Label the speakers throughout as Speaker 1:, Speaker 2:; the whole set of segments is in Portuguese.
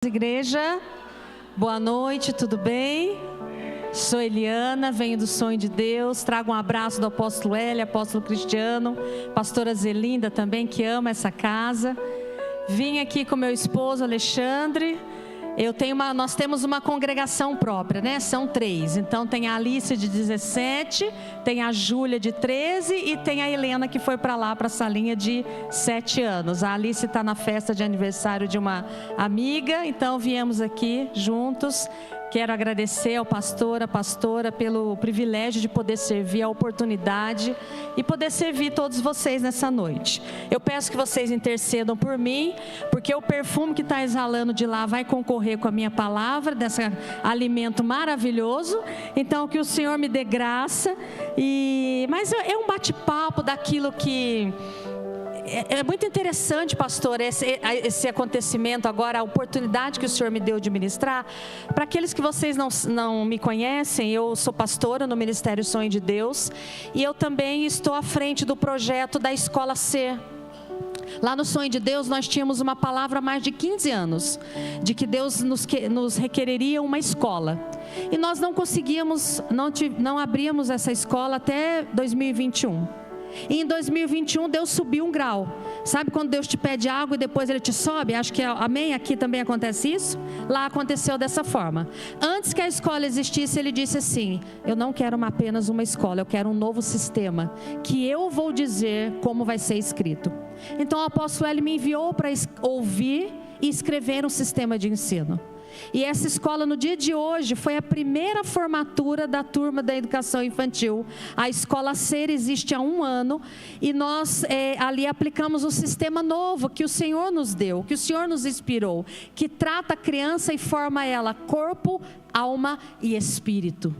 Speaker 1: Igreja, boa noite, tudo bem? Sou Eliana, venho do Sonho de Deus, trago um abraço do apóstolo Hélio, apóstolo Cristiano, pastora Zelinda também, que ama essa casa. Vim aqui com meu esposo Alexandre. Nós temos uma congregação própria, né? São 3, então tem a Alice de 17, tem a Júlia de 13 e tem a Helena que foi para lá, para a salinha de 7 anos. A Alice está na festa de aniversário de uma amiga, então viemos aqui juntos. Quero agradecer ao pastor, à pastora, pelo privilégio de poder servir, a oportunidade e poder servir todos vocês nessa noite. Eu peço que vocês intercedam por mim, porque o perfume que está exalando de lá vai concorrer com a minha palavra, desse alimento maravilhoso. Então, que o Senhor me dê graça. Mas é um bate-papo daquilo que... É muito interessante, pastor, esse acontecimento agora, a oportunidade que o Senhor me deu de ministrar. Para aqueles que vocês não me conhecem, eu sou pastora no Ministério Sonho de Deus. E eu também estou à frente do projeto da Escola Ser. Lá no Sonho de Deus nós tínhamos uma palavra há mais de 15 anos, de que Deus nos requereria uma escola. E nós não conseguíamos, não abríamos essa escola até 2021. E em 2021 Deus subiu um grau. Sabe quando Deus te pede algo e depois Ele te sobe? Acho que amém, aqui também acontece isso. Lá aconteceu dessa forma. Antes que a escola existisse, Ele disse assim: eu não quero apenas uma escola, eu quero um novo sistema, que eu vou dizer como vai ser escrito. Então o apóstolo Hélio me enviou para ouvir e escrever um sistema de ensino. E essa escola no dia de hoje foi a primeira formatura da turma da educação infantil. A Escola Ser existe há 1 ano e nós ali aplicamos um sistema novo que o Senhor nos deu, que o Senhor nos inspirou, que trata a criança e forma ela corpo, alma e espírito.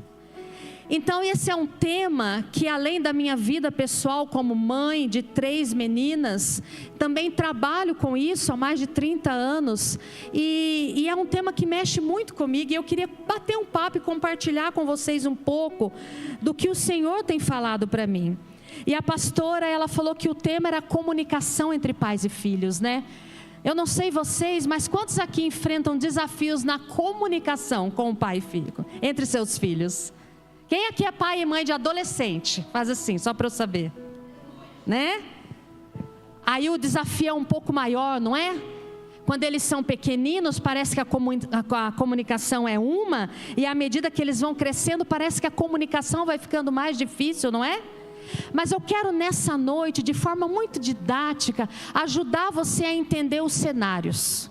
Speaker 1: Então esse é um tema que, além da minha vida pessoal como mãe de 3 meninas, também trabalho com isso há mais de 30 anos. E é um tema que mexe muito comigo. E eu queria bater um papo e compartilhar com vocês um pouco do que o Senhor tem falado para mim. E a pastora, ela falou que o tema era comunicação entre pais e filhos, né? Eu não sei vocês, mas quantos aqui enfrentam desafios na comunicação com o pai e filho, entre seus filhos? Quem aqui é pai e mãe de adolescente? Faz assim, só para eu saber. Né? Aí o desafio é um pouco maior, não é? Quando eles são pequeninos, parece que a comunicação é uma. E à medida que eles vão crescendo, parece que a comunicação vai ficando mais difícil, não é? Mas eu quero nessa noite, de forma muito didática, ajudar você a entender os cenários.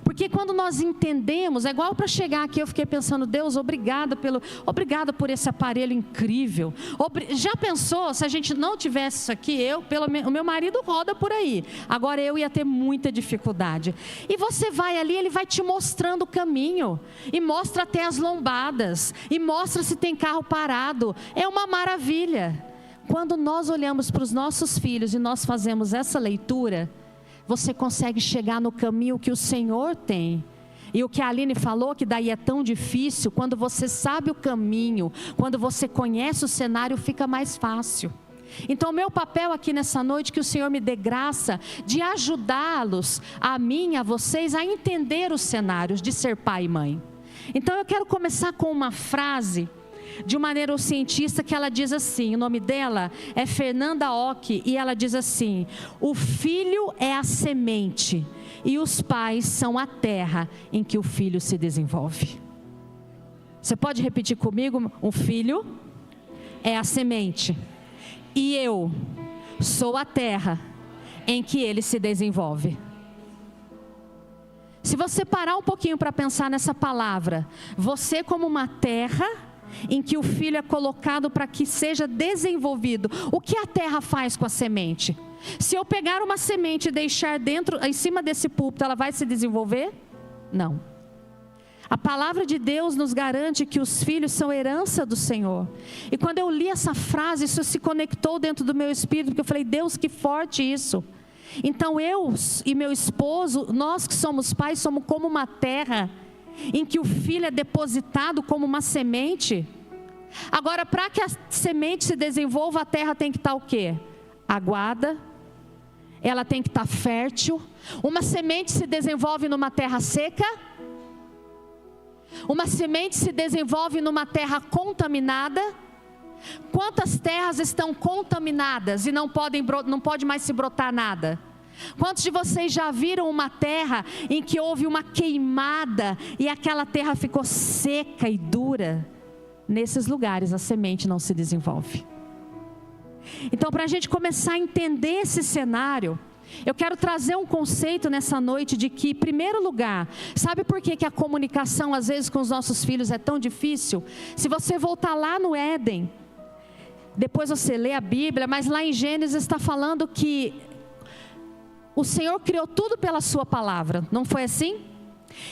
Speaker 1: Porque quando nós entendemos, é igual para chegar aqui, eu fiquei pensando: Deus, obrigada por esse aparelho incrível. Já pensou, se a gente não tivesse isso aqui, o meu marido roda por aí. Agora eu ia ter muita dificuldade. E você vai ali, ele vai te mostrando o caminho. E mostra até as lombadas. E mostra se tem carro parado. É uma maravilha. Quando nós olhamos para os nossos filhos e nós fazemos essa leitura, você consegue chegar no caminho que o Senhor tem. E o que a Aline falou, que daí é tão difícil, quando você sabe o caminho, quando você conhece o cenário, fica mais fácil. Então o meu papel aqui nessa noite, que o Senhor me dê graça de ajudá-los, a mim, a vocês, a entender os cenários de ser pai e mãe. Então eu quero começar com uma frase de uma neurocientista, que ela diz assim, o nome dela é Fernanda Ock, e ela diz assim: o filho é a semente e os pais são a terra em que o filho se desenvolve. Você pode repetir comigo? O filho é a semente e eu sou a terra em que ele se desenvolve. Se você parar um pouquinho para pensar nessa palavra, você como uma terra em que o filho é colocado para que seja desenvolvido. O que a terra faz com a semente? Se eu pegar uma semente e deixar em cima desse púlpito, ela vai se desenvolver? Não. A palavra de Deus nos garante que os filhos são herança do Senhor. E quando eu li essa frase, isso se conectou dentro do meu espírito, porque eu falei: Deus, que forte isso. Então eu e meu esposo, nós que somos pais, somos como uma terra em que o filho é depositado como uma semente. Agora, para que a semente se desenvolva, a terra tem que estar o quê? Aguada, ela tem que estar fértil. Uma semente se desenvolve numa terra seca? Uma semente se desenvolve numa terra contaminada. Quantas terras estão contaminadas e não pode mais se brotar nada? Quantos de vocês já viram uma terra em que houve uma queimada e aquela terra ficou seca e dura? Nesses lugares a semente não se desenvolve. Então, para a gente começar a entender esse cenário, eu quero trazer um conceito nessa noite de que, em primeiro lugar, sabe por que a comunicação às vezes com os nossos filhos é tão difícil? Se você voltar lá no Éden, depois você lê a Bíblia, mas lá em Gênesis está falando que o Senhor criou tudo pela sua palavra, não foi assim?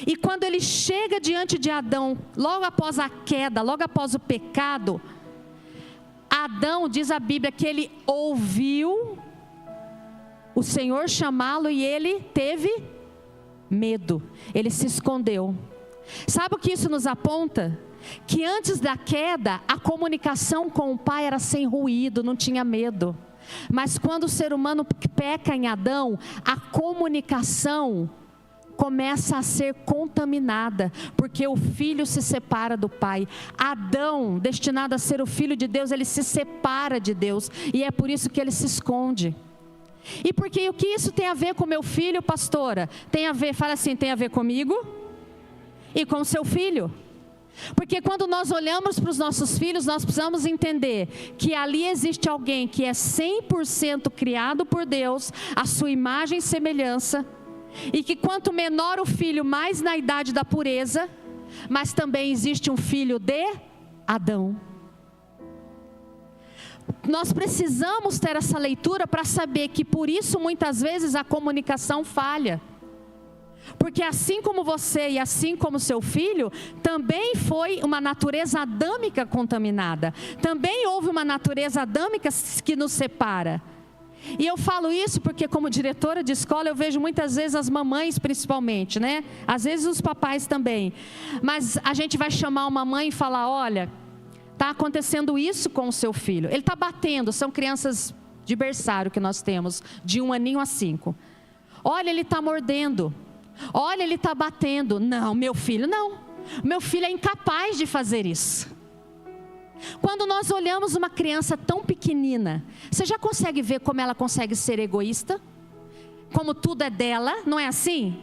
Speaker 1: E quando ele chega diante de Adão, logo após a queda, logo após o pecado, Adão, diz a Bíblia, que ele ouviu o Senhor chamá-lo e ele teve medo, ele se escondeu. Sabe o que isso nos aponta? Que antes da queda, a comunicação com o Pai era sem ruído, não tinha medo. Mas quando o ser humano peca em Adão, a comunicação começa a ser contaminada, porque o filho se separa do pai. Adão, destinado a ser o filho de Deus, ele se separa de Deus, e é por isso que ele se esconde. E porque o que isso tem a ver com meu filho, pastora? Tem a ver, fala assim, tem a ver comigo e com seu filho. Porque quando nós olhamos para os nossos filhos, nós precisamos entender que ali existe alguém que é 100% criado por Deus, a sua imagem e semelhança, e que quanto menor o filho, mais na idade da pureza, mas também existe um filho de Adão. Nós precisamos ter essa leitura para saber que por isso muitas vezes a comunicação falha. Porque assim como você e assim como seu filho, também foi uma natureza adâmica contaminada. Também houve uma natureza adâmica que nos separa. E eu falo isso porque como diretora de escola eu vejo muitas vezes as mamães principalmente, né? Às vezes os papais também. Mas a gente vai chamar uma mãe e falar, olha, está acontecendo isso com o seu filho. Ele está batendo, são crianças de berçário que nós temos, de 1 aninho a 5. Olha, ele está mordendo. Olha, ele está batendo. Não, meu filho não. Meu filho é incapaz de fazer isso. Quando nós olhamos uma criança tão pequenina, você já consegue ver como ela consegue ser egoísta? Como tudo é dela, não é assim?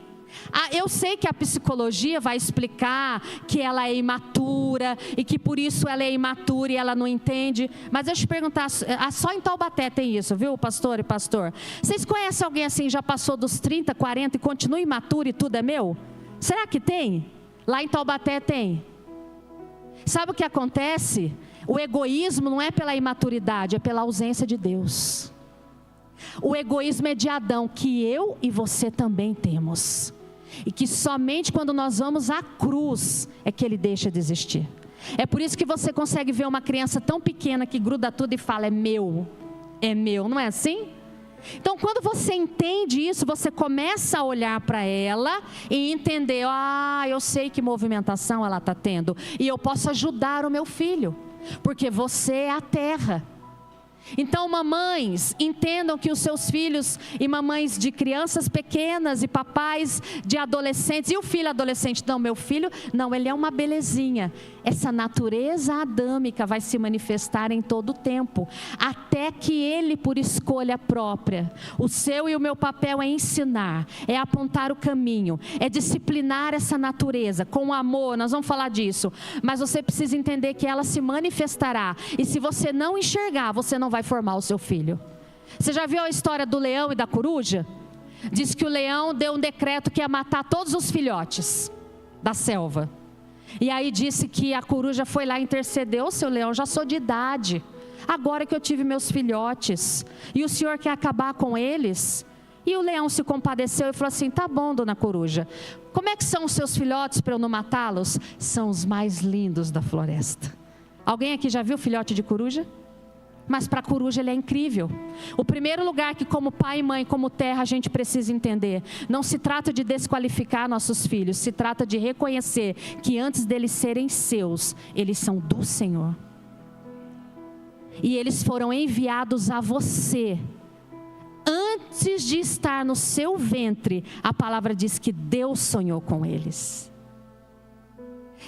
Speaker 1: Eu sei que a psicologia vai explicar que ela é imatura e que por isso ela é imatura e ela não entende. Mas deixa eu te perguntar, só em Taubaté tem isso, viu, pastor e pastor? Vocês conhecem alguém assim, já passou dos 30, 40 e continua imaturo e tudo é meu? Será que tem? Lá em Taubaté tem. Sabe o que acontece? O egoísmo não é pela imaturidade, é pela ausência de Deus. O egoísmo é de Adão, que eu e você também temos. E que somente quando nós vamos à cruz é que ele deixa de existir. É por isso que você consegue ver uma criança tão pequena que gruda tudo e fala, é meu, não é assim? Então quando você entende isso, você começa a olhar para ela e entender, eu sei que movimentação ela está tendo. E eu posso ajudar o meu filho, porque você é a terra. Então mamães, entendam que os seus filhos e mamães de crianças pequenas e papais de adolescentes, e o filho adolescente, não, meu filho, não, ele é uma belezinha. Essa natureza adâmica vai se manifestar em todo o tempo, até que ele por escolha própria, o seu e o meu papel é ensinar, é apontar o caminho, é disciplinar essa natureza com amor, nós vamos falar disso, mas você precisa entender que ela se manifestará, e se você não enxergar, você não vai formar o seu filho. Você já viu a história do leão e da coruja? Diz que o leão deu um decreto que ia matar todos os filhotes da selva. E aí disse que a coruja foi lá e intercedeu, seu leão, já sou de idade, agora que eu tive meus filhotes, e o senhor quer acabar com eles? E o leão se compadeceu e falou assim, tá bom, dona coruja, como é que são os seus filhotes para eu não matá-los? São os mais lindos da floresta. Alguém aqui já viu filhote de coruja? Mas para a coruja ele é incrível. O primeiro lugar que como pai e mãe, como terra, a gente precisa entender, não se trata de desqualificar nossos filhos, se trata de reconhecer que antes deles serem seus, eles são do Senhor. E eles foram enviados a você. Antes de estar no seu ventre, a palavra diz que Deus sonhou com eles.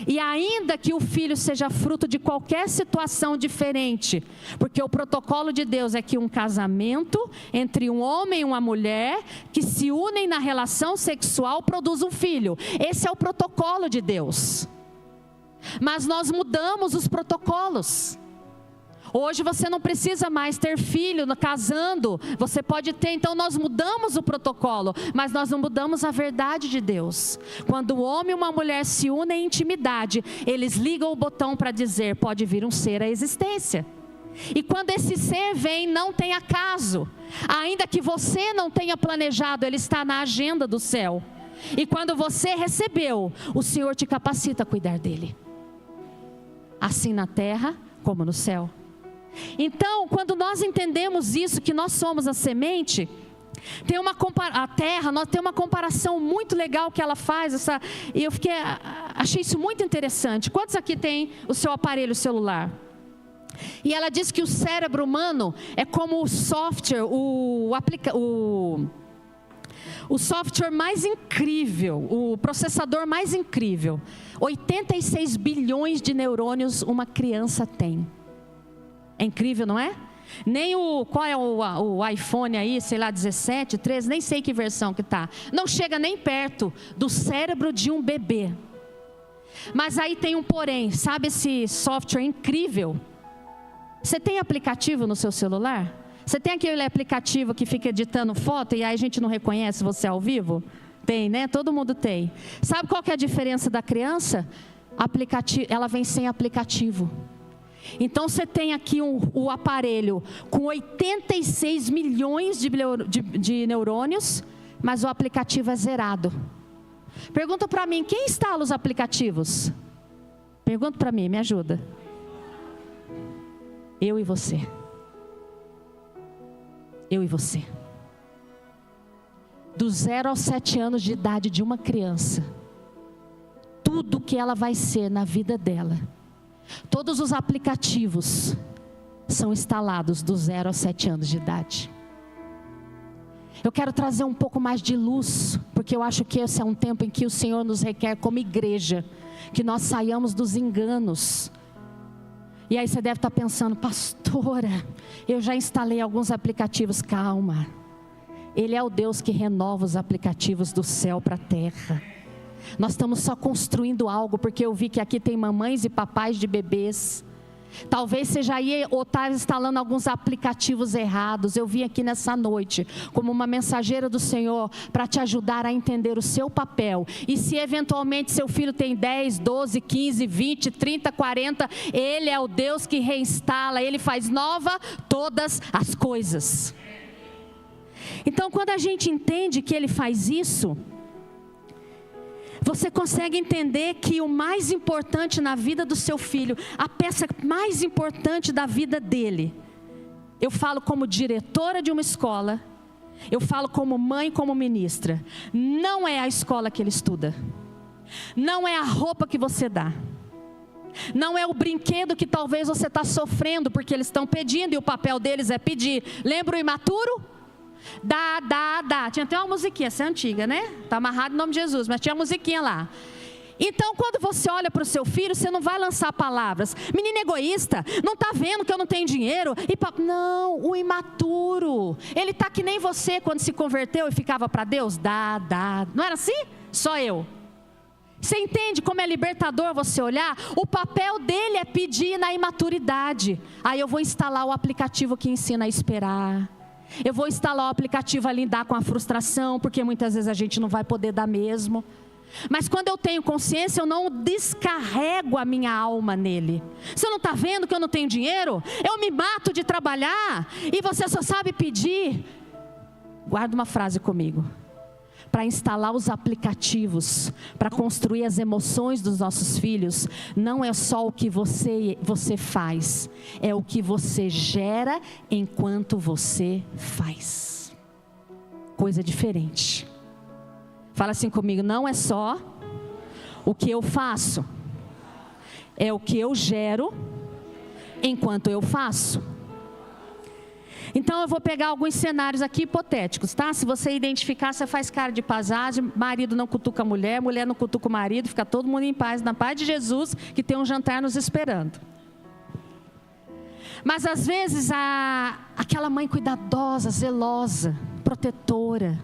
Speaker 1: E ainda que o filho seja fruto de qualquer situação diferente, porque o protocolo de Deus é que um casamento entre um homem e uma mulher que se unem na relação sexual produz um filho. Esse é o protocolo de Deus. Mas nós mudamos os protocolos. Hoje você não precisa mais ter filho casando, você pode ter, então nós mudamos o protocolo, mas nós não mudamos a verdade de Deus. Quando o homem e uma mulher se unem em intimidade, eles ligam o botão para dizer, pode vir um ser à existência. E quando esse ser vem, não tem acaso, ainda que você não tenha planejado, ele está na agenda do céu. E quando você recebeu, o Senhor te capacita a cuidar dele. Assim na terra como no céu. Então, quando nós entendemos isso, que nós somos a semente, a terra, nós tem uma comparação muito legal que ela faz, e eu achei isso muito interessante. Quantos aqui tem o seu aparelho celular? E ela diz que o cérebro humano é como o software, o software mais incrível, o processador mais incrível. 86 bilhões de neurônios uma criança tem. É incrível, não é? Nem qual é o iPhone aí, sei lá, 17, 13, nem sei que versão que tá. Não chega nem perto do cérebro de um bebê. Mas aí tem um porém, sabe esse software incrível? Você tem aplicativo no seu celular? Você tem aquele aplicativo que fica editando foto e aí a gente não reconhece você ao vivo? Tem, né? Todo mundo tem. Sabe qual que é a diferença da criança? Ela vem sem aplicativo. Então você tem aqui o aparelho com 86 milhões de neurônios, mas o aplicativo é zerado. Pergunta para mim, quem instala os aplicativos? Pergunta para mim, me ajuda. Eu e você. Eu e você. Do 0 aos 7 anos de idade de uma criança, tudo que ela vai ser na vida dela, todos os aplicativos são instalados do 0 aos 7 anos de idade. Eu quero trazer um pouco mais de luz, porque eu acho que esse é um tempo em que o Senhor nos requer como igreja, que nós saiamos dos enganos. E aí você deve estar pensando, pastora, eu já instalei alguns aplicativos. Calma, Ele é o Deus que renova os aplicativos do céu para a terra. Nós estamos só construindo algo, porque eu vi que aqui tem mamães e papais de bebês. Talvez você já ia ou está instalando alguns aplicativos errados. Eu vim aqui nessa noite como uma mensageira do Senhor para te ajudar a entender o seu papel. E se eventualmente seu filho tem 10, 12, 15, 20, 30, 40, Ele é o Deus que reinstala, Ele faz nova todas as coisas. Então quando a gente entende que Ele faz isso, você consegue entender que o mais importante na vida do seu filho, a peça mais importante da vida dele, eu falo como diretora de uma escola, eu falo como mãe, como ministra, não é a escola que ele estuda, não é a roupa que você dá, não é o brinquedo que talvez você está sofrendo porque eles estão pedindo e o papel deles é pedir. Lembra o imaturo? Dá. Tinha até uma musiquinha, essa é antiga, né? Está amarrado em nome de Jesus, mas tinha uma musiquinha lá. Então quando você olha para o seu filho, você não vai lançar palavras, menino egoísta, não está vendo que eu não tenho dinheiro? Não, o imaturo, ele está que nem você quando se converteu e ficava para Deus, dá, não era assim? Só eu. Você entende como é libertador você olhar? O papel dele é pedir na imaturidade. Aí eu vou instalar o aplicativo que ensina a esperar. Eu vou instalar o aplicativo a lidar com a frustração, porque muitas vezes a gente não vai poder dar mesmo. Mas quando eu tenho consciência, eu não descarrego a minha alma nele. Você não está vendo que eu não tenho dinheiro? Eu me mato de trabalhar e você só sabe pedir. Guarda uma frase comigo. Para instalar os aplicativos, para construir as emoções dos nossos filhos, não é só o que você faz, é o que você gera enquanto você faz. Coisa diferente. Fala assim comigo, não é só o que eu faço, é o que eu gero enquanto eu faço. Então eu vou pegar alguns cenários aqui hipotéticos, tá? Se você identificar, você faz cara de paisagem. Marido não cutuca a mulher, mulher não cutuca o marido. Fica todo mundo em paz, na paz de Jesus, que tem um jantar nos esperando. Mas às vezes aquela mãe cuidadosa, zelosa, protetora,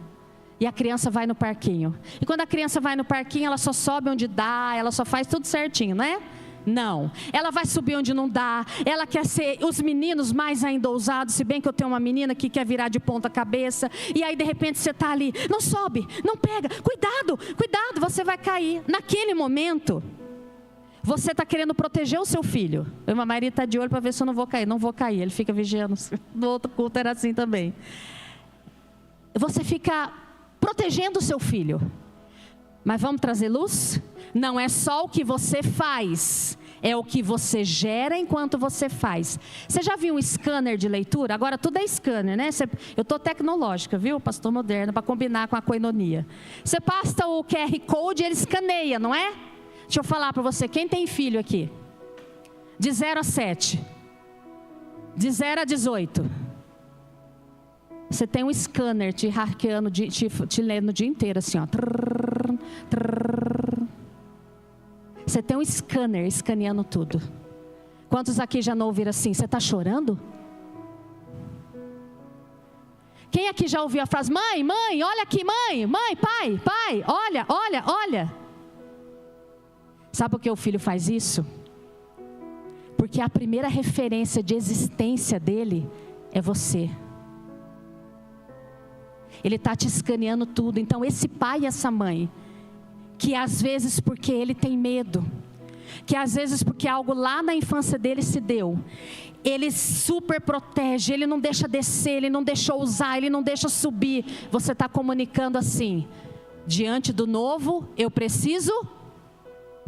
Speaker 1: e a criança vai no parquinho. E quando a criança vai no parquinho, ela só sobe onde dá, ela só faz tudo certinho, né? Não, ela vai subir onde não dá. Ela quer ser os meninos mais ainda ousados. Se bem que eu tenho uma menina que quer virar de ponta cabeça. E aí de repente você está ali, não sobe, não pega, cuidado, cuidado, você vai cair. Naquele momento, você está querendo proteger o seu filho. Meu marido está de olho para ver se eu não vou cair. Não vou cair, ele fica vigiando. No outro culto era assim também. Você fica protegendo o seu filho. Mas vamos trazer luz? Não é só o que você faz, é o que você gera enquanto você faz. Você já viu um scanner de leitura? Agora tudo é scanner, né? Eu estou tecnológica, viu? Pastor moderno, para combinar com a coinonia. Você passa o QR Code e ele escaneia, não é? Deixa eu falar para você, quem tem filho aqui? De 0 a 7. De 0 a 18. Você tem um scanner te hackeando, te lendo o dia inteiro assim, ó. Você tem um scanner escaneando tudo. Quantos aqui já não ouviram assim? Você está chorando? Quem aqui já ouviu a frase, mãe, mãe, olha aqui, mãe, mãe, pai, pai, olha, olha, olha. Sabe por que o filho faz isso? Porque a primeira referência de existência dele é você. Ele está te escaneando tudo. Então esse pai e essa mãe, que às vezes porque ele tem medo, que às vezes porque algo lá na infância dele se deu, ele super protege, ele não deixa descer, ele não deixa usar, ele não deixa subir. Você está comunicando assim, diante do novo, eu preciso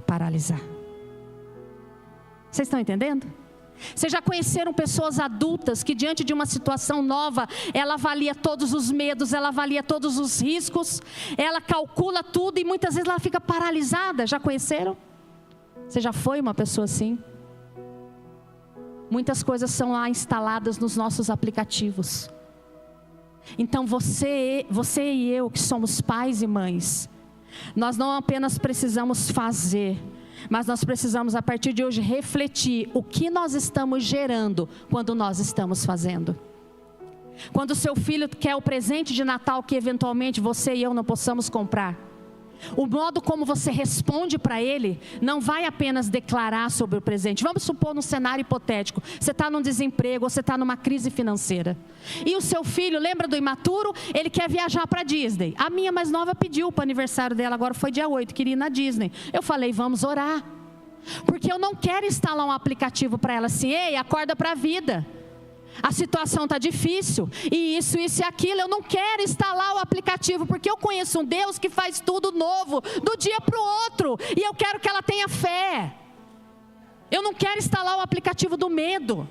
Speaker 1: paralisar. Vocês estão entendendo? Vocês já conheceram pessoas adultas que diante de uma situação nova, ela avalia todos os medos, ela avalia todos os riscos, ela calcula tudo e muitas vezes ela fica paralisada. Já conheceram? Você já foi uma pessoa assim? Muitas coisas são lá instaladas nos nossos aplicativos. Então você e eu que somos pais e mães, nós não apenas precisamos fazer, mas nós precisamos a partir de hoje refletir o que nós estamos gerando quando nós estamos fazendo. Quando o seu filho quer o presente de Natal que eventualmente você e eu não possamos comprar, o modo como você responde para ele não vai apenas declarar sobre o presente. Vamos supor num cenário hipotético, você está num desemprego, ou você está numa crise financeira, e o seu filho, lembra do imaturo? Ele quer viajar para Disney. A minha mais nova pediu para o aniversário dela, agora foi dia 8, queria ir na Disney. Eu falei, vamos orar, porque eu não quero instalar um aplicativo para ela assim, ei, acorda para a vida, a situação está difícil, e isso e aquilo. Eu não quero instalar o aplicativo, porque eu conheço um Deus que faz tudo novo, do dia para o outro, e eu quero que ela tenha fé. Eu não quero instalar o aplicativo do medo,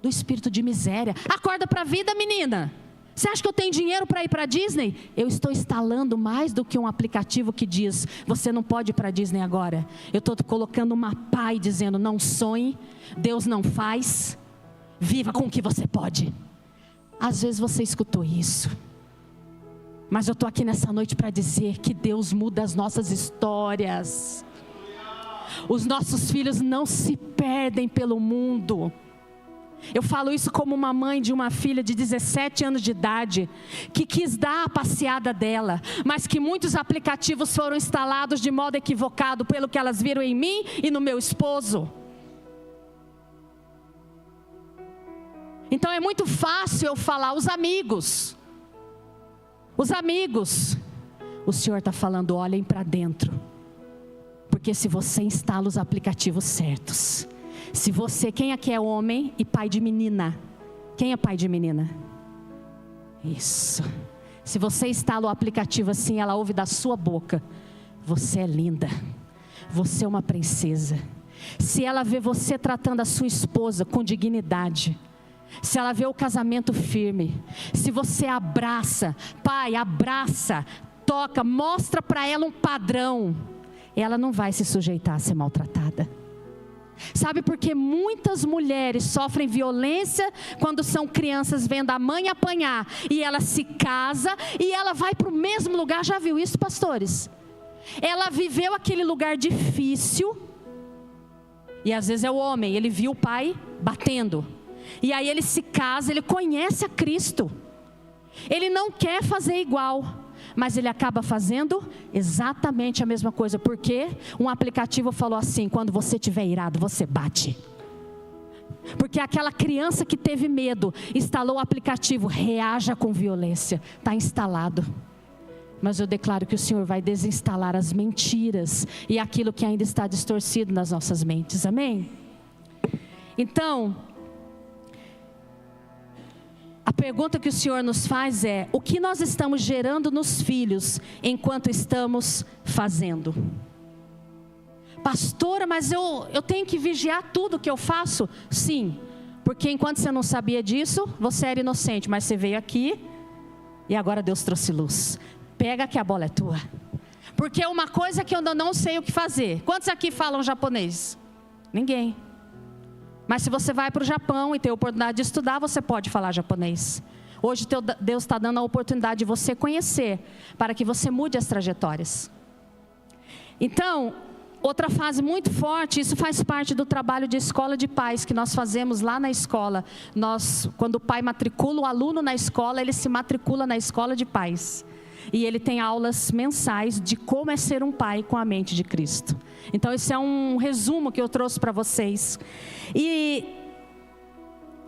Speaker 1: do espírito de miséria. Acorda para a vida, menina. Você acha que eu tenho dinheiro para ir para a Disney? Eu estou instalando mais do que um aplicativo que diz, você não pode ir para a Disney agora. Eu estou colocando uma pá e dizendo, não sonhe, Deus não faz, viva com o que você pode. Às vezes você escutou isso, mas eu estou aqui nessa noite para dizer que Deus muda as nossas histórias. Os nossos filhos não se perdem pelo mundo. Eu falo isso como uma mãe de uma filha de 17 anos de idade, que quis dar a passeada dela, mas que muitos aplicativos foram instalados de modo equivocado pelo que elas viram em mim e no meu esposo. Então é muito fácil eu falar, os amigos, o Senhor está falando, olhem para dentro, porque se você instala os aplicativos certos, se você, quem aqui é homem e pai de menina? Quem é pai de menina? Isso. Se você instala o aplicativo assim, ela ouve da sua boca, você é linda, você é uma princesa. Se ela vê você tratando a sua esposa com dignidade, se ela vê o casamento firme, se você abraça, pai, abraça, toca, mostra para ela um padrão, ela não vai se sujeitar a ser maltratada. Sabe por que muitas mulheres sofrem violência quando são crianças, vendo a mãe apanhar, e ela se casa e ela vai para o mesmo lugar? Já viu isso, pastores? Ela viveu aquele lugar difícil, e às vezes é o homem, ele viu o pai batendo, e aí ele se casa, ele conhece a Cristo, ele não quer fazer igual, mas ele acaba fazendo exatamente a mesma coisa, porque um aplicativo falou assim: quando você estiver irado, você bate. Porque aquela criança que teve medo, instalou o aplicativo, reaja com violência, está instalado. Mas eu declaro que o Senhor vai desinstalar as mentiras e aquilo que ainda está distorcido nas nossas mentes, amém? Então, a pergunta que o Senhor nos faz é: o que nós estamos gerando nos filhos enquanto estamos fazendo? Pastora, mas eu tenho que vigiar tudo que eu faço? Sim, porque enquanto você não sabia disso, você era inocente, mas você veio aqui e agora Deus trouxe luz. Pega que a bola é tua. Porque uma coisa que eu ainda não sei o que fazer. Quantos aqui falam japonês? Ninguém. Mas se você vai para o Japão e tem a oportunidade de estudar, você pode falar japonês. Hoje Deus está dando a oportunidade de você conhecer, para que você mude as trajetórias. Então, outra fase muito forte, isso faz parte do trabalho de escola de pais que nós fazemos lá na escola. Quando o pai matricula o aluno na escola, ele se matricula na escola de pais. E ele tem aulas mensais de como é ser um pai com a mente de Cristo. Então esse é um resumo que eu trouxe para vocês. E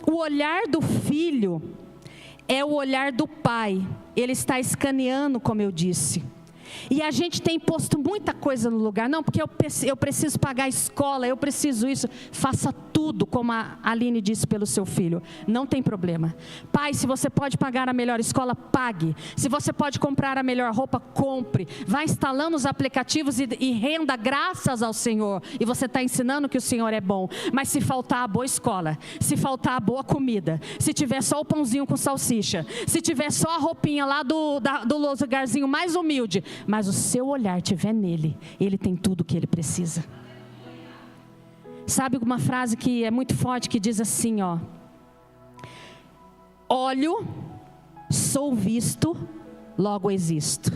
Speaker 1: o olhar do filho é o olhar do pai. Ele está escaneando, como eu disse. E a gente tem posto muita coisa no lugar. Não, porque eu preciso pagar a escola, eu preciso isso. Faça tudo, como a Aline disse pelo seu filho. Não tem problema. Pai, se você pode pagar a melhor escola, pague. Se você pode comprar a melhor roupa, compre. Vai instalando os aplicativos e renda graças ao Senhor. E você está ensinando que o Senhor é bom. Mas se faltar a boa escola, se faltar a boa comida, se tiver só o pãozinho com salsicha, se tiver só a roupinha lá do lugarzinho mais humilde, mas o seu olhar estiver nele, ele tem tudo o que ele precisa. Sabe uma frase que é muito forte, que diz assim, ó: olho, sou visto, logo existo.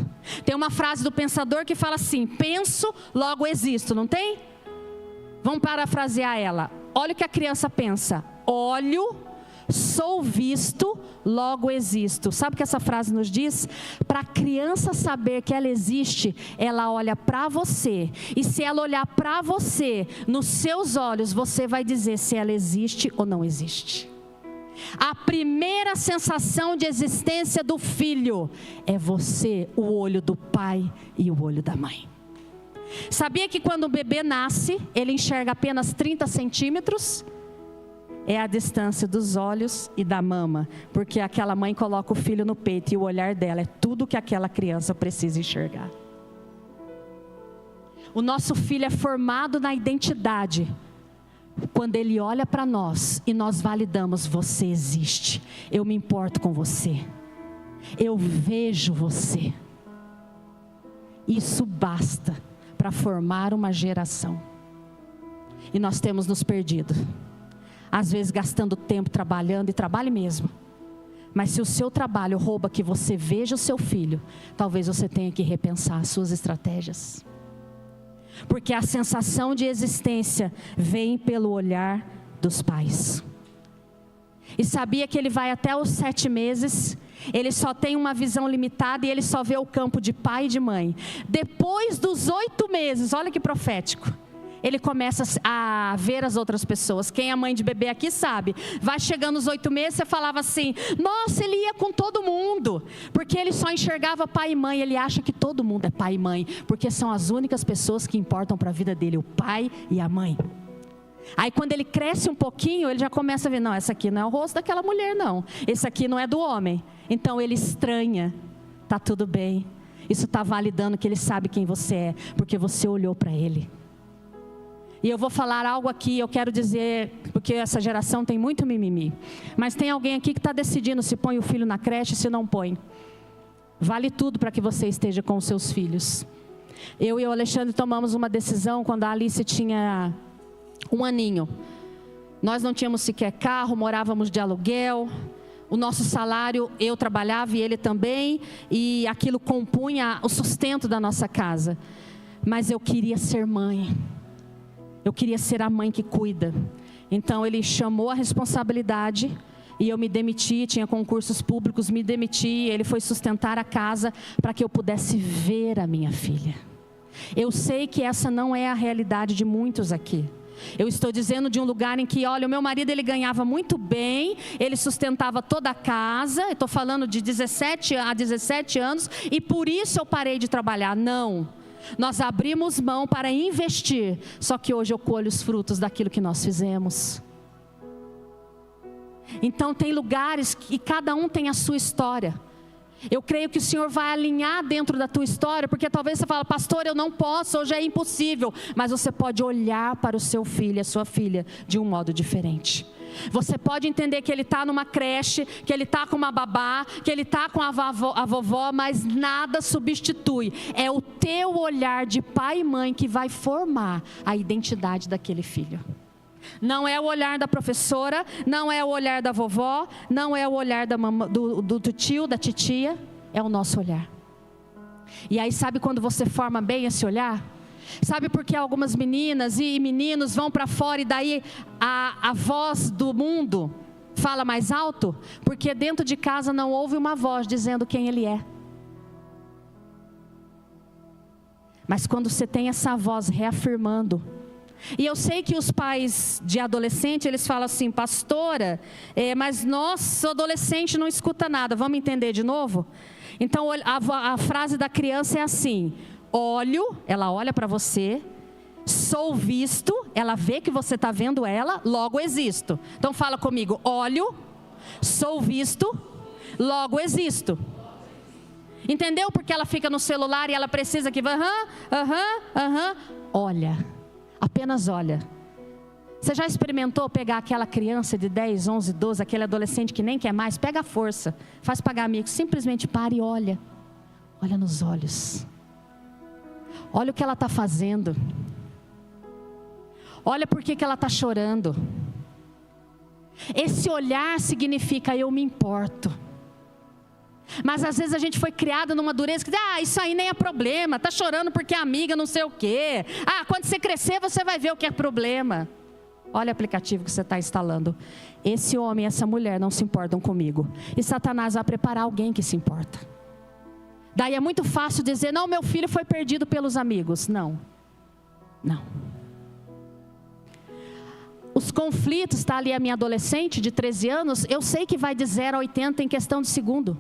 Speaker 1: Tem uma frase do pensador que fala assim: penso, logo existo, não tem? Vamos parafrasear ela. Olha o que a criança pensa: olho, sou visto, logo existo. Sabe o que essa frase nos diz? Para a criança saber que ela existe, ela olha para você. E se ela olhar para você, nos seus olhos, você vai dizer se ela existe ou não existe. A primeira sensação de existência do filho é você, o olho do pai e o olho da mãe. Sabia que quando o bebê nasce, ele enxerga apenas 30 centímetros? É a distância dos olhos e da mama, porque aquela mãe coloca o filho no peito e o olhar dela é tudo que aquela criança precisa enxergar. O nosso filho é formado na identidade quando ele olha para nós e nós validamos: você existe, eu me importo com você, eu vejo você. Isso basta para formar uma geração. E nós temos nos perdido. Às vezes gastando tempo trabalhando, e trabalhe mesmo. Mas se o seu trabalho rouba que você veja o seu filho, talvez você tenha que repensar as suas estratégias. Porque a sensação de existência vem pelo olhar dos pais. E sabia que ele vai até os 7 meses, ele só tem uma visão limitada e ele só vê o campo de pai e de mãe. Depois dos 8 meses, olha que profético, ele começa a ver as outras pessoas. Quem é mãe de bebê aqui sabe. Vai chegando os 8 meses, você falava assim: nossa, ele ia com todo mundo. Porque ele só enxergava pai e mãe. Ele acha que todo mundo é pai e mãe, porque são as únicas pessoas que importam para a vida dele, o pai e a mãe. Aí quando ele cresce um pouquinho, ele já começa a ver: não, essa aqui não é o rosto daquela mulher não. Esse aqui não é do homem. Então ele estranha. Tá tudo bem. Isso está validando que ele sabe quem você é, porque você olhou para ele. E eu vou falar algo aqui, eu quero dizer, porque essa geração tem muito mimimi. Mas tem alguém aqui que está decidindo se põe o filho na creche, se não põe. Vale tudo para que você esteja com os seus filhos. Eu e o Alexandre tomamos uma decisão quando a Alice tinha 1 aninho. Nós não tínhamos sequer carro, morávamos de aluguel. O nosso salário, eu trabalhava e ele também, e aquilo compunha o sustento da nossa casa. Mas eu queria ser mãe. Eu queria ser a mãe que cuida. Então ele chamou a responsabilidade e eu me demiti, tinha concursos públicos, me demiti, ele foi sustentar a casa para que eu pudesse ver a minha filha. Eu sei que essa não é a realidade de muitos aqui. Eu estou dizendo de um lugar em que, olha, o meu marido ele ganhava muito bem, ele sustentava toda a casa, eu estou falando de 17 a 17 anos, e por isso eu parei de trabalhar. Não, nós abrimos mão para investir, só que hoje eu colho os frutos daquilo que nós fizemos. Então tem lugares que cada um tem a sua história. Eu creio que o Senhor vai alinhar dentro da tua história, porque talvez você fale, pastor, eu não posso, hoje é impossível. Mas você pode olhar para o seu filho, a sua filha, de um modo diferente. Você pode entender que ele está numa creche, que ele está com uma babá, que ele está com a vovó, mas nada substitui. É o teu olhar de pai e mãe que vai formar a identidade daquele filho. Não é o olhar da professora, não é o olhar da vovó, não é o olhar da do tio, da titia, é o nosso olhar. E aí sabe quando você forma bem esse olhar? Sabe por que algumas meninas e meninos vão para fora e daí a voz do mundo fala mais alto? Porque dentro de casa não houve uma voz dizendo quem ele é. Mas quando você tem essa voz reafirmando, e eu sei que os pais de adolescente, eles falam assim, pastora, mas nosso adolescente não escuta nada, vamos entender de novo? Então a frase da criança é assim, olho, ela olha para você, sou visto, ela vê que você está vendo ela, logo existo. Então fala comigo, olho, sou visto, logo existo. Entendeu? Porque ela fica no celular e ela precisa que, olha. Apenas olha. Você já experimentou pegar aquela criança de 10, 11, 12, aquele adolescente que nem quer mais? Pega a força, faz pagar amigo, simplesmente para e olha. Olha nos olhos. Olha o que ela está fazendo. Olha por que ela está chorando. Esse olhar significa eu me importo. Mas às vezes a gente foi criada numa dureza que diz, isso aí nem é problema, está chorando porque a amiga não sei o quê. Quando você crescer você vai ver o que é problema. Olha o aplicativo que você está instalando. Esse homem e essa mulher não se importam comigo. E Satanás vai preparar alguém que se importa. Daí é muito fácil dizer, não, meu filho foi perdido pelos amigos. Não. Os conflitos, está ali a minha adolescente de 13 anos, eu sei que vai de 0 a 80 em questão de segundo.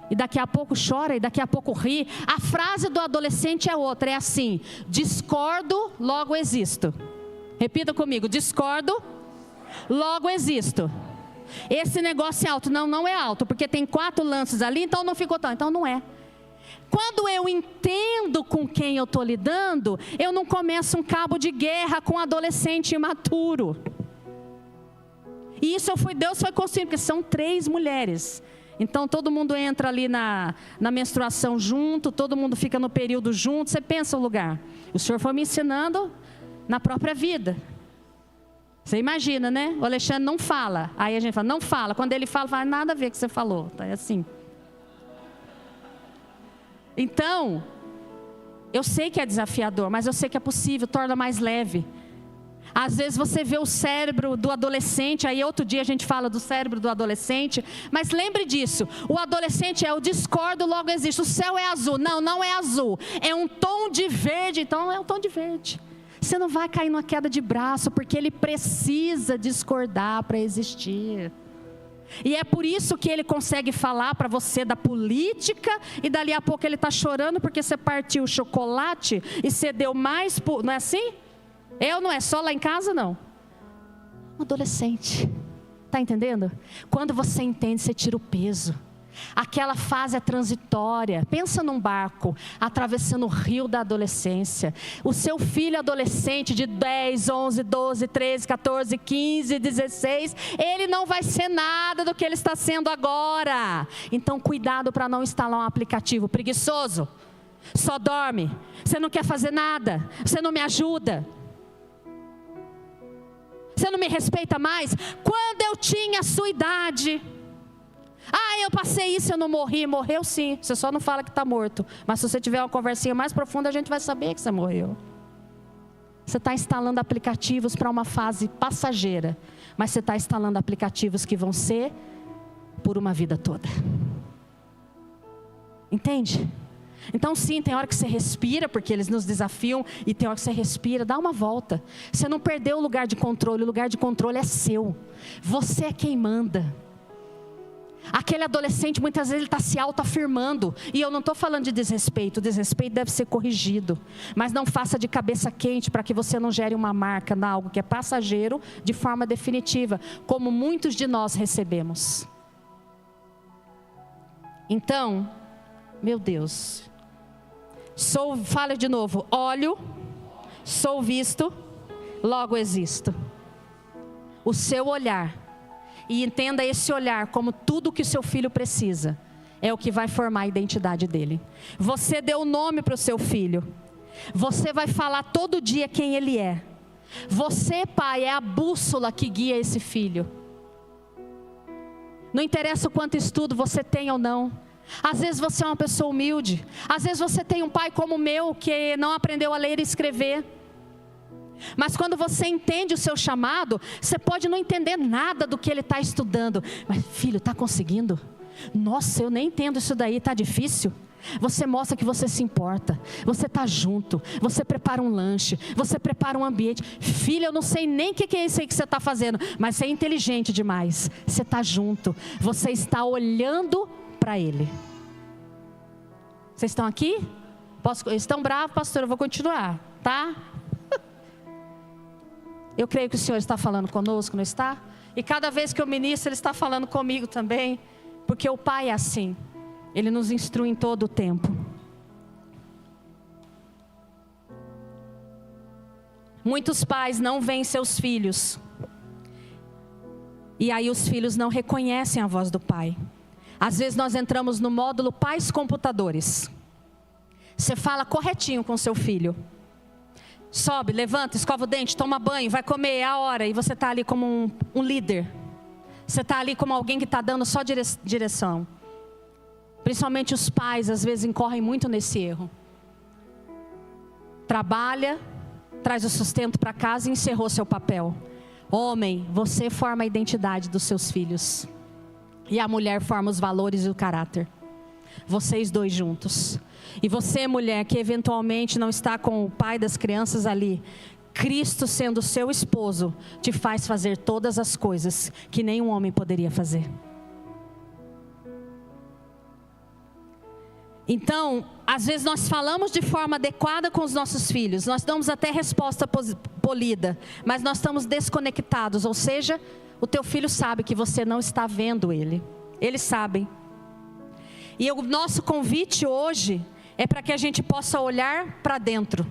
Speaker 1: E daqui a pouco chora, e daqui a pouco ri. A frase do adolescente é outra, é assim, discordo, logo existo. Repita comigo, discordo, logo existo. Esse negócio é alto. Não é alto, porque tem 4 lances ali, então não ficou tão, então não é. Quando eu entendo com quem eu estou lidando, eu não começo um cabo de guerra com um adolescente imaturo. E isso Deus foi construindo, porque são 3 mulheres. Então todo mundo entra ali na menstruação junto, todo mundo fica no período junto, você pensa o lugar. O Senhor foi me ensinando na própria vida. Você imagina, né? O Alexandre não fala, aí a gente fala, não fala. Quando ele fala, nada a ver com o que você falou, tá? É assim. Então, eu sei que é desafiador, mas eu sei que é possível, torna mais leve. Às vezes você vê o cérebro do adolescente, aí outro dia a gente fala do cérebro do adolescente, mas lembre disso, o adolescente é o discordo, logo existe, o céu é azul, não é azul, é um tom de verde, então é um tom de verde. Você não vai cair numa queda de braço, porque ele precisa discordar para existir. E é por isso que ele consegue falar para você da política, e dali a pouco ele está chorando porque você partiu o chocolate e você deu mais, não é assim? Não é só lá em casa, não. Um adolescente, está entendendo? Quando você entende, você tira o peso. Aquela fase é transitória. Pensa num barco atravessando o rio da adolescência. O seu filho adolescente de 10, 11, 12, 13, 14, 15, 16, ele não vai ser nada do que ele está sendo agora. Então cuidado para não instalar um aplicativo preguiçoso. Só dorme. Você não quer fazer nada. Você não me ajuda. Você não me respeita mais? Quando eu tinha a sua idade. Eu passei isso, eu não morri. Morreu sim, você só não fala que está morto. Mas se você tiver uma conversinha mais profunda, a gente vai saber que você morreu. Você está instalando aplicativos para uma fase passageira, mas você está instalando aplicativos que vão ser por uma vida toda. Entende? Então sim, tem hora que você respira, porque eles nos desafiam, e tem hora que você respira, dá uma volta. Você não perdeu o lugar de controle, o lugar de controle é seu. Você é quem manda. Aquele adolescente, muitas vezes ele está se autoafirmando, e eu não estou falando de desrespeito, o desrespeito deve ser corrigido, mas não faça de cabeça quente, para que você não gere uma marca em algo que é passageiro, de forma definitiva, como muitos de nós recebemos. Então, meu Deus, fala de novo, olho, sou visto, logo existo. O seu olhar, e entenda esse olhar como tudo que o seu filho precisa, é o que vai formar a identidade dele. Você deu nome para o seu filho, você vai falar todo dia quem ele é. Você, pai, é a bússola que guia esse filho. Não interessa o quanto estudo você tem ou não. Às vezes você é uma pessoa humilde, às vezes você tem um pai como o meu, que não aprendeu a ler e escrever. Mas quando você entende o seu chamado, você pode não entender nada do que ele está estudando. Mas filho, está conseguindo? Nossa, eu nem entendo isso daí, está difícil. Você mostra que você se importa, você está junto, você prepara um lanche, você prepara um ambiente. Filho, eu não sei nem o que é isso aí que você está fazendo, mas você é inteligente demais. Você está junto, você está olhando para ele. Vocês estão aqui? Estão bravos, pastor? Eu vou continuar, tá? Eu creio que o Senhor está falando conosco, não está? E cada vez que eu ministro, Ele está falando comigo também. Porque o Pai é assim. Ele nos instrui em todo o tempo. Muitos pais não veem seus filhos. E aí os filhos não reconhecem a voz do Pai. Às vezes nós entramos no módulo pais computadores. Você fala corretinho com seu filho. Sobe, levanta, escova o dente, toma banho, vai comer, é a hora. E você está ali como um líder. Você está ali como alguém que está dando só direção. Principalmente os pais, às vezes, incorrem muito nesse erro. Trabalha, traz o sustento para casa e encerrou seu papel. Homem, você forma a identidade dos seus filhos. E a mulher forma os valores e o caráter. Vocês dois juntos. E você, mulher, que eventualmente não está com o pai das crianças ali, Cristo sendo seu esposo, te faz fazer todas as coisas que nenhum homem poderia fazer. Então, às vezes nós falamos de forma adequada com os nossos filhos, nós damos até resposta polida, mas nós estamos desconectados, ou seja, o teu filho sabe que você não está vendo ele, eles sabem. E o nosso convite hoje é para que a gente possa olhar para dentro.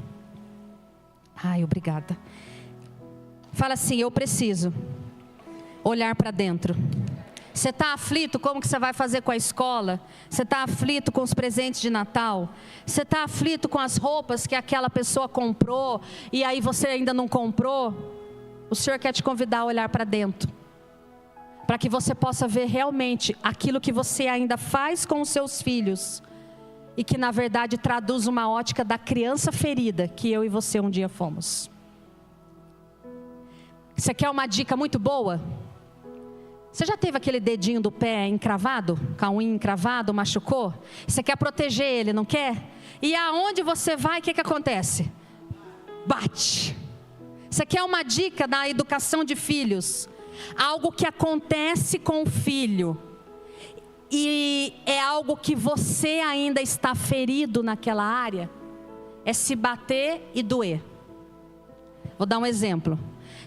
Speaker 1: Ai, obrigada. Fala assim, eu preciso olhar para dentro. Você está aflito, como que você vai fazer com a escola? Você está aflito com os presentes de Natal? Você está aflito com as roupas que aquela pessoa comprou e aí você ainda não comprou? O Senhor quer te convidar a olhar para dentro, para que você possa ver realmente aquilo que você ainda faz com os seus filhos e que na verdade traduz uma ótica da criança ferida que eu e você um dia fomos. Você quer uma dica muito boa? Você já teve aquele dedinho do pé encravado? Com a unha encravado, machucou? Você quer proteger ele, não quer? E aonde você vai, o que acontece? Bate. Você quer uma dica na educação de filhos? Algo que acontece com o filho e é algo que você ainda está ferido naquela área, é se bater e doer. Vou dar um exemplo.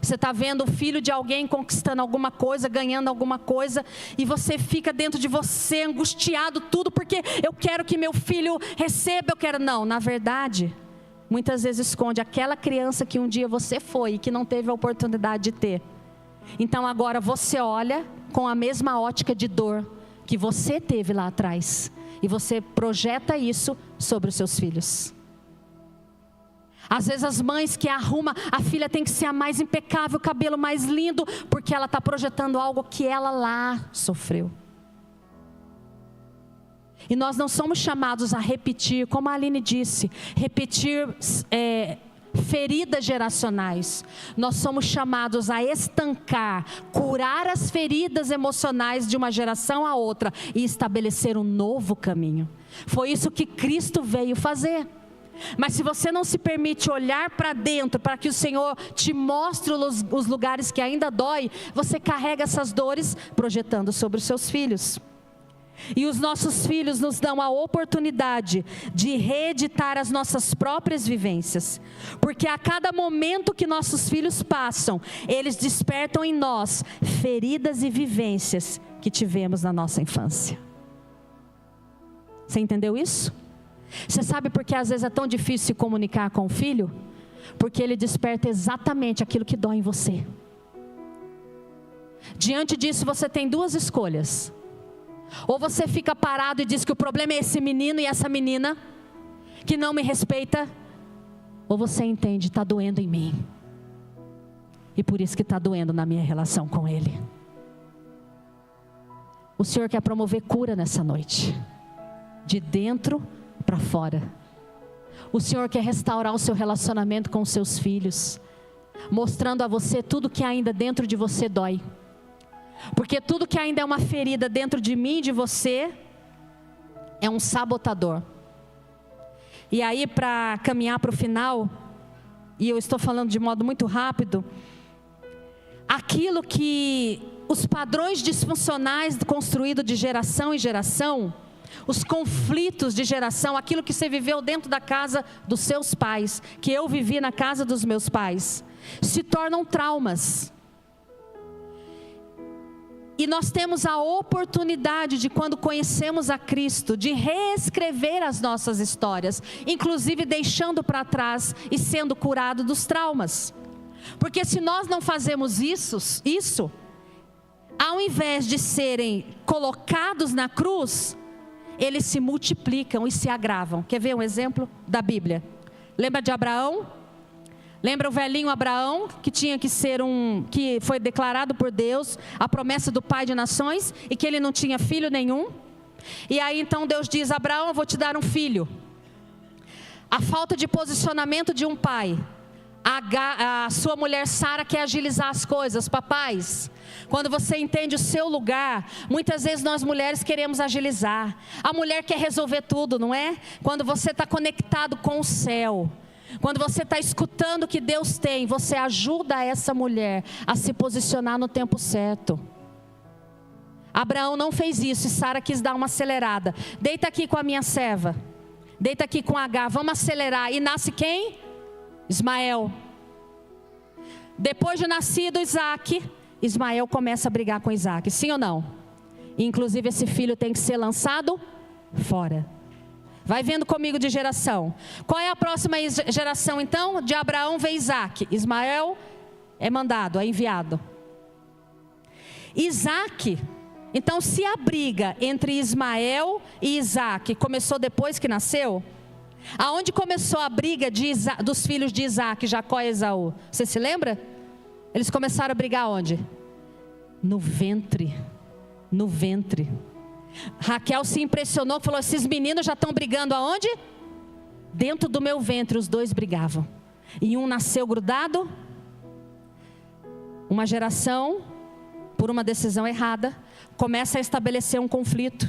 Speaker 1: Você está vendo o filho de alguém conquistando alguma coisa, ganhando alguma coisa, e você fica dentro de você angustiado tudo, porque eu quero que meu filho receba, eu quero. Não, na verdade, muitas vezes esconde aquela criança que um dia você foi e que não teve a oportunidade de ter. Então agora você olha com a mesma ótica de dor que você teve lá atrás, e você projeta isso sobre os seus filhos. Às vezes as mães que arrumam, a filha tem que ser a mais impecável, o cabelo mais lindo, porque ela está projetando algo que ela lá sofreu. E nós não somos chamados a repetir, como a Aline disse, repetir feridas geracionais. Nós somos chamados a estancar, curar as feridas emocionais de uma geração a outra e estabelecer um novo caminho. Foi isso que Cristo veio fazer. Mas se você não se permite olhar para dentro, para que o Senhor te mostre os lugares que ainda dói, você carrega essas dores projetando sobre os seus filhos. E os nossos filhos nos dão a oportunidade de reeditar as nossas próprias vivências. Porque a cada momento que nossos filhos passam, eles despertam em nós feridas e vivências que tivemos na nossa infância. Você entendeu isso? Você sabe por que às vezes é tão difícil se comunicar com o filho? Porque ele desperta exatamente aquilo que dói em você. Diante disso você tem duas escolhas. Ou você fica parado e diz que o problema é esse menino e essa menina que não me respeita. Ou você entende, está doendo em mim. E por isso que está doendo na minha relação com ele. O Senhor quer promover cura nessa noite. De dentro para fora. O Senhor quer restaurar o seu relacionamento com os seus filhos, mostrando a você tudo que ainda dentro de você dói. Porque tudo que ainda é uma ferida dentro de mim e de você é um sabotador. E aí, para caminhar para o final, e eu estou falando de modo muito rápido, aquilo que os padrões disfuncionais construídos de geração em geração, os conflitos de geração, aquilo que você viveu dentro da casa dos seus pais, que eu vivi na casa dos meus pais, se tornam traumas. E nós temos a oportunidade de, quando conhecemos a Cristo, de reescrever as nossas histórias, inclusive deixando para trás e sendo curado dos traumas. Porque se nós não fazemos isso, ao invés de serem colocados na cruz, eles se multiplicam e se agravam. Quer ver um exemplo da Bíblia? Lembra de Abraão? Lembra o velhinho Abraão, que tinha que ser que foi declarado por Deus a promessa do pai de nações, e que ele não tinha filho nenhum? E aí então Deus diz: Abraão, eu vou te dar um filho. A falta de posicionamento de um pai. A sua mulher Sara quer agilizar as coisas. Papais, quando você entende o seu lugar, muitas vezes nós mulheres queremos agilizar. A mulher quer resolver tudo, não é? Quando você está conectado com o céu, quando você está escutando o que Deus tem, você ajuda essa mulher a se posicionar no tempo certo. Abraão não fez isso e Sara quis dar uma acelerada. Deita aqui com a minha serva, deita aqui com H, vamos acelerar. E nasce quem? Ismael. Depois de nascido Isaac, Ismael começa a brigar com Isaac, sim ou não? Inclusive esse filho tem que ser lançado fora. Vai vendo comigo de geração. Qual é a próxima geração então? De Abraão vem Isaac. Ismael é mandado, é enviado. Isaac, então se a briga entre Ismael e Isaac começou depois que nasceu, aonde começou a briga dos filhos de Isaac, Jacó e Esaú? Você se lembra? Eles começaram a brigar onde? No ventre. No ventre. Raquel se impressionou, falou: esses meninos já estão brigando aonde? Dentro do meu ventre os dois brigavam. E um nasceu grudado. Uma geração, por uma decisão errada, começa a estabelecer um conflito.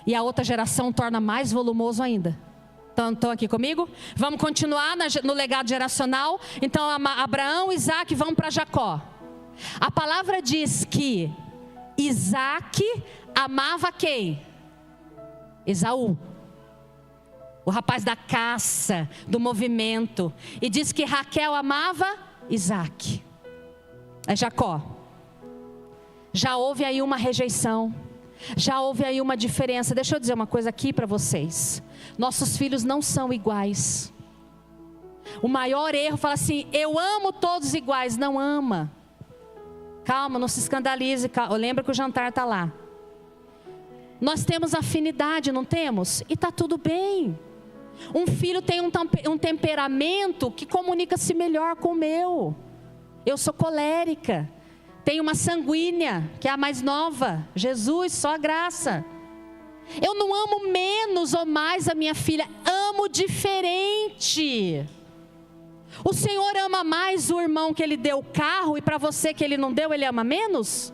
Speaker 1: E a outra geração torna mais volumoso ainda. Estão aqui comigo? Vamos continuar no legado geracional. Então Abraão, Isaac, vão para Jacó. A palavra diz que Isaac amava quem? Esaú, o rapaz da caça, do movimento. E diz que Raquel amava Isaac, é Jacó. Já houve aí uma rejeição, já houve aí uma diferença. Deixa eu dizer uma coisa aqui para vocês: nossos filhos não são iguais. O maior erro, fala assim: eu amo todos iguais. Não ama. Calma, não se escandalize. Lembra que o jantar está lá. Nós temos afinidade, não temos? E está tudo bem. Um filho tem um temperamento que comunica-se melhor com o meu. Eu sou colérica. Tenho uma sanguínea, que é a mais nova. Jesus, só a graça. Eu não amo menos ou mais a minha filha. Amo diferente. O Senhor ama mais o irmão que Ele deu o carro, e para você que Ele não deu, Ele ama menos?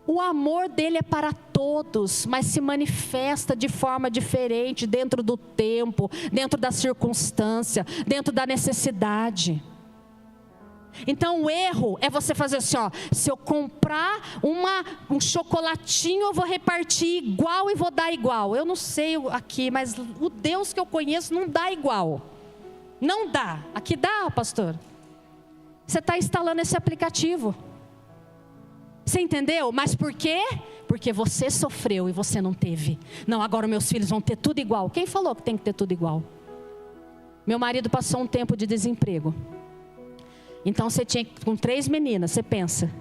Speaker 1: O amor dele é para todos, mas se manifesta de forma diferente, dentro do tempo, dentro da circunstância, dentro da necessidade. Então o erro é você fazer assim, ó, se eu comprar um chocolatinho, eu vou repartir igual e vou dar igual. Eu não sei aqui, mas o Deus que eu conheço não dá igual. Não dá. Aqui dá, pastor. Você está instalando esse aplicativo. Você entendeu? Mas por quê? Porque você sofreu e você não teve. Não, agora meus filhos vão ter tudo igual. Quem falou que tem que ter tudo igual? Meu marido passou um tempo de desemprego. Então você tinha, com 3 meninas, você pensa.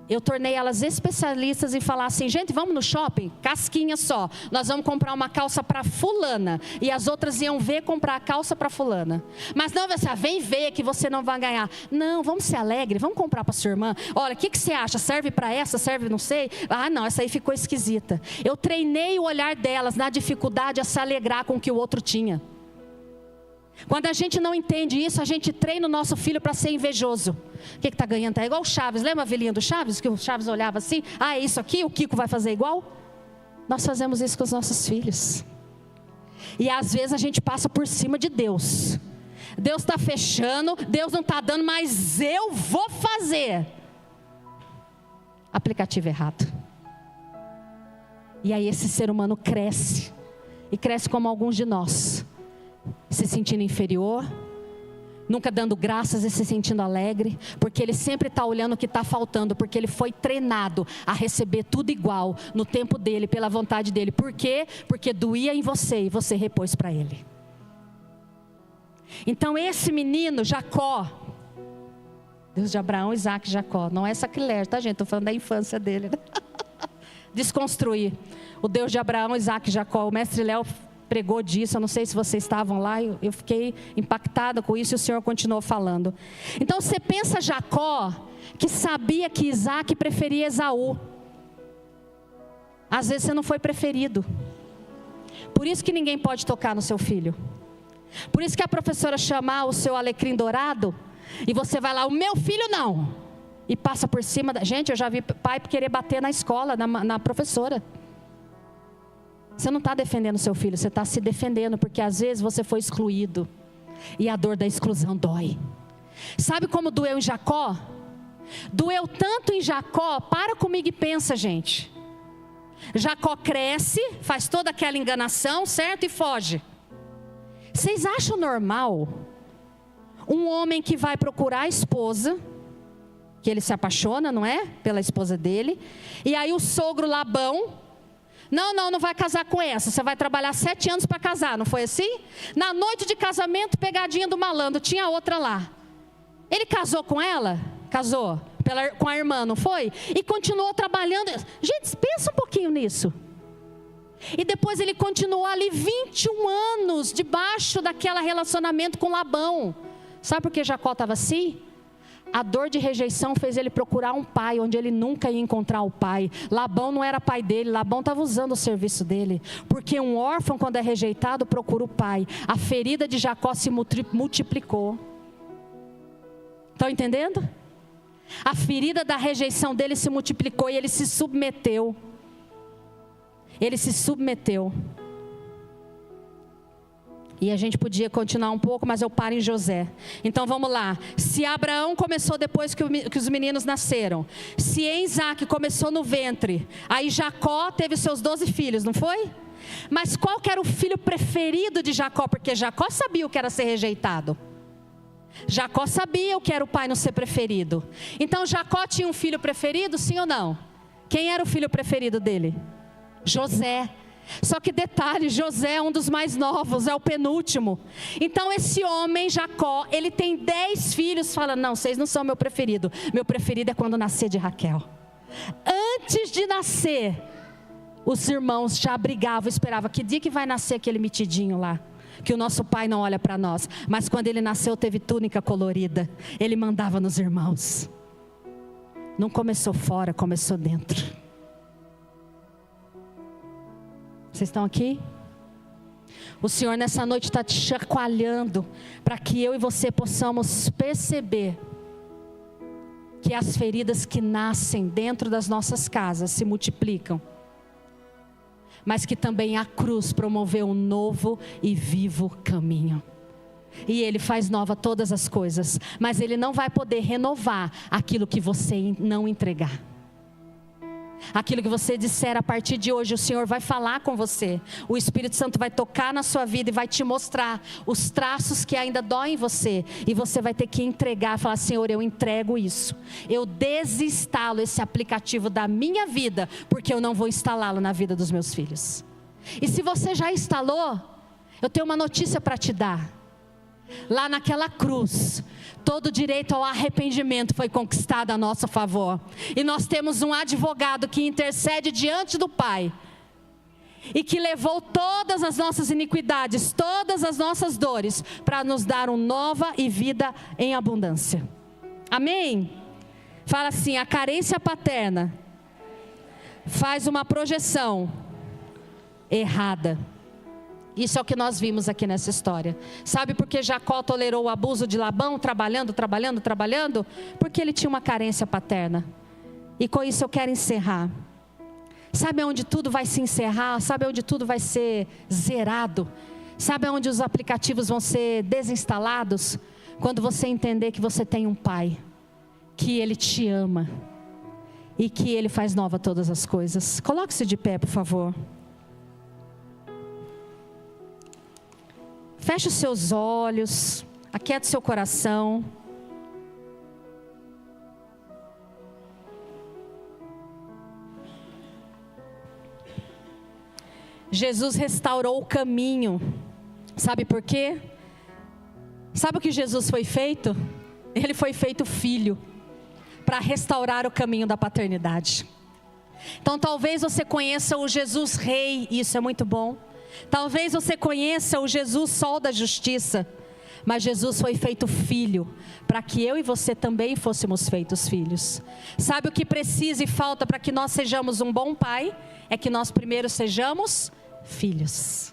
Speaker 1: Eu tornei elas especialistas em falar assim, gente, vamos no shopping? Casquinha só. Nós vamos comprar uma calça para fulana. E as outras iam ver comprar a calça para fulana. Mas não, você vem ver que você não vai ganhar. Não, vamos ser alegres, vamos comprar para sua irmã. Olha, o que você acha? Serve para essa? Serve não sei? Ah, não, essa aí ficou esquisita. Eu treinei o olhar delas na dificuldade a se alegrar com o que o outro tinha. Quando a gente não entende isso, a gente treina o nosso filho para ser invejoso. O que está ganhando? Tá igual o Chaves. Lembra a velhinha do Chaves? Que o Chaves olhava assim, ah, é isso aqui? O Kiko vai fazer igual? Nós fazemos isso com os nossos filhos. E às vezes a gente passa por cima de Deus. Deus está fechando, Deus não está dando, mas eu vou fazer. Aplicativo errado. E aí esse ser humano cresce. E cresce como alguns de nós. Se sentindo inferior, nunca dando graças e se sentindo alegre, porque ele sempre está olhando o que está faltando, porque ele foi treinado a receber tudo igual, no tempo dele, pela vontade dele. Por quê? Porque doía em você e você repôs para ele. Então esse menino, Jacó, Deus de Abraão, Isaac e Jacó, não é sacrilégio, tá gente? Estou falando da infância dele, né? Desconstruir o Deus de Abraão, Isaac e Jacó. O mestre Léo pregou disso, eu não sei se vocês estavam lá, eu fiquei impactada com isso e o Senhor continuou falando. Então você pensa Jacó, que sabia que Isaac preferia Esaú. Às vezes você não foi preferido. Por isso que ninguém pode tocar no seu filho. Por isso que a professora chamar o seu alecrim dourado, e você vai lá, o meu filho não. E passa por cima da... Gente, eu já vi pai querer bater na escola, na professora. Você não está defendendo seu filho, você está se defendendo, porque às vezes você foi excluído. E a dor da exclusão dói. Sabe como doeu em Jacó? Doeu tanto em Jacó, para comigo e pensa, gente. Jacó cresce, faz toda aquela enganação, certo? E foge. Vocês acham normal um homem que vai procurar a esposa, que ele se apaixona, não é? Pela esposa dele. E aí o sogro Labão, não vai casar com essa, você vai trabalhar 7 anos para casar, não foi assim? Na noite de casamento, pegadinha do malandro, tinha outra lá. Ele casou com ela? Casou com a irmã, não foi? E continuou trabalhando. Gente, pensa um pouquinho nisso. E depois ele continuou ali 21 anos, debaixo daquele relacionamento com Labão. Sabe por que Jacó estava assim? A dor de rejeição fez ele procurar um pai, onde ele nunca ia encontrar o pai. Labão não era pai dele, Labão estava usando o serviço dele. Porque um órfão, quando é rejeitado, procura o pai. A ferida de Jacó se multiplicou. Estão entendendo? A ferida da rejeição dele se multiplicou e ele se submeteu. Ele se submeteu. E a gente podia continuar um pouco, mas eu paro em José. Então vamos lá. Se Abraão começou depois que os meninos nasceram. Se em Isaac começou no ventre. Aí Jacó teve seus 12 filhos, não foi? Mas qual que era o filho preferido de Jacó? Porque Jacó sabia o que era ser rejeitado. Jacó sabia o que era o pai não ser preferido. Então Jacó tinha um filho preferido, sim ou não? Quem era o filho preferido dele? José. Só que detalhe, José é um dos mais novos, é o penúltimo. Então esse homem, Jacó, ele tem 10 filhos, falando, não, vocês não são meu preferido. Meu preferido é quando nascer de Raquel. Antes de nascer, os irmãos já brigavam, esperavam, que dia que vai nascer aquele metidinho lá? Que o nosso pai não olha para nós. Mas quando ele nasceu, teve túnica colorida. Ele mandava nos irmãos. Não começou fora, começou dentro. Vocês estão aqui? O Senhor nessa noite está te chacoalhando, para que eu e você possamos perceber que as feridas que nascem dentro das nossas casas se multiplicam, mas que também a cruz promoveu um novo e vivo caminho. E Ele faz nova todas as coisas, mas Ele não vai poder renovar aquilo que você não entregar. Aquilo que você disser a partir de hoje, o Senhor vai falar com você. O Espírito Santo vai tocar na sua vida e vai te mostrar os traços que ainda doem em você. E você vai ter que entregar, falar: Senhor, eu entrego isso. Eu desinstalo esse aplicativo da minha vida, porque eu não vou instalá-lo na vida dos meus filhos. E se você já instalou, eu tenho uma notícia para te dar. Lá naquela cruz, todo direito ao arrependimento foi conquistado a nosso favor. E nós temos um advogado que intercede diante do Pai, e que levou todas as nossas iniquidades, todas as nossas dores, para nos dar uma nova e vida em abundância. Amém? Fala assim: a carência paterna faz uma projeção errada. Isso é o que nós vimos aqui nessa história. Sabe por que Jacó tolerou o abuso de Labão, trabalhando? Porque ele tinha uma carência paterna. E com isso eu quero encerrar. Sabe onde tudo vai se encerrar? Sabe onde tudo vai ser zerado? Sabe onde os aplicativos vão ser desinstalados? Quando você entender que você tem um Pai, que Ele te ama e que Ele faz nova todas as coisas. Coloque-se de pé, por favor. Feche os seus olhos, aquiete seu coração. Jesus restaurou o caminho. Sabe por quê? Sabe o que Jesus foi feito? Ele foi feito filho, para restaurar o caminho da paternidade. Então talvez você conheça o Jesus Rei, isso é muito bom. Talvez você conheça o Jesus Sol da Justiça, mas Jesus foi feito filho, para que eu e você também fôssemos feitos filhos. Sabe o que precisa e falta para que nós sejamos um bom pai? É que nós primeiro sejamos filhos.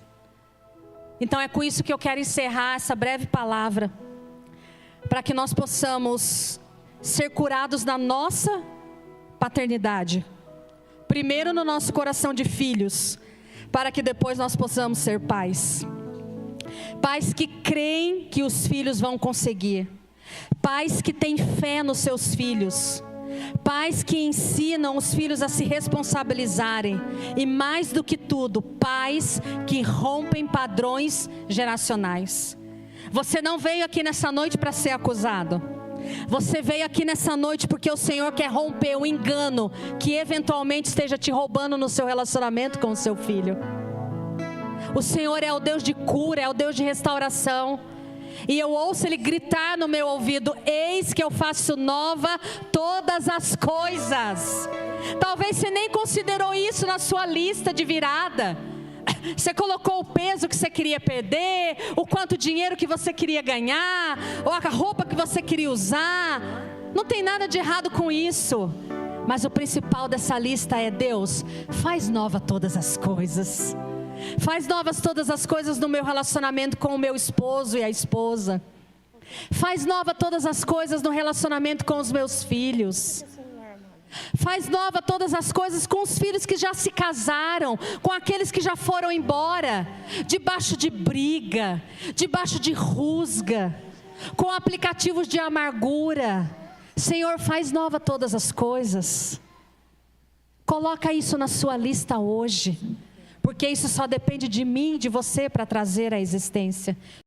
Speaker 1: Então é com isso que eu quero encerrar essa breve palavra, para que nós possamos ser curados na nossa paternidade, primeiro no nosso coração de filhos, para que depois nós possamos ser pais. Pais que creem que os filhos vão conseguir. Pais que têm fé nos seus filhos. Pais que ensinam os filhos a se responsabilizarem. E mais do que tudo, pais que rompem padrões geracionais. Você não veio aqui nessa noite para ser acusado. Você veio aqui nessa noite porque o Senhor quer romper o engano que eventualmente esteja te roubando no seu relacionamento com o seu filho. O Senhor é o Deus de cura, é o Deus de restauração. E eu ouço Ele gritar no meu ouvido: eis que eu faço nova todas as coisas. Talvez você nem considerou isso na sua lista de virada. Você colocou o peso que você queria perder, o quanto dinheiro que você queria ganhar, ou a roupa que você queria usar. Não tem nada de errado com isso. Mas o principal dessa lista é: Deus, faz nova todas as coisas. Faz novas todas as coisas no meu relacionamento com o meu esposo e a esposa. Faz nova todas as coisas no relacionamento com os meus filhos. Faz nova todas as coisas com os filhos que já se casaram, com aqueles que já foram embora, debaixo de briga, debaixo de rusga, com aplicativos de amargura. Senhor, faz nova todas as coisas. Coloca isso na sua lista hoje, porque isso só depende de mim e de você para trazer à existência.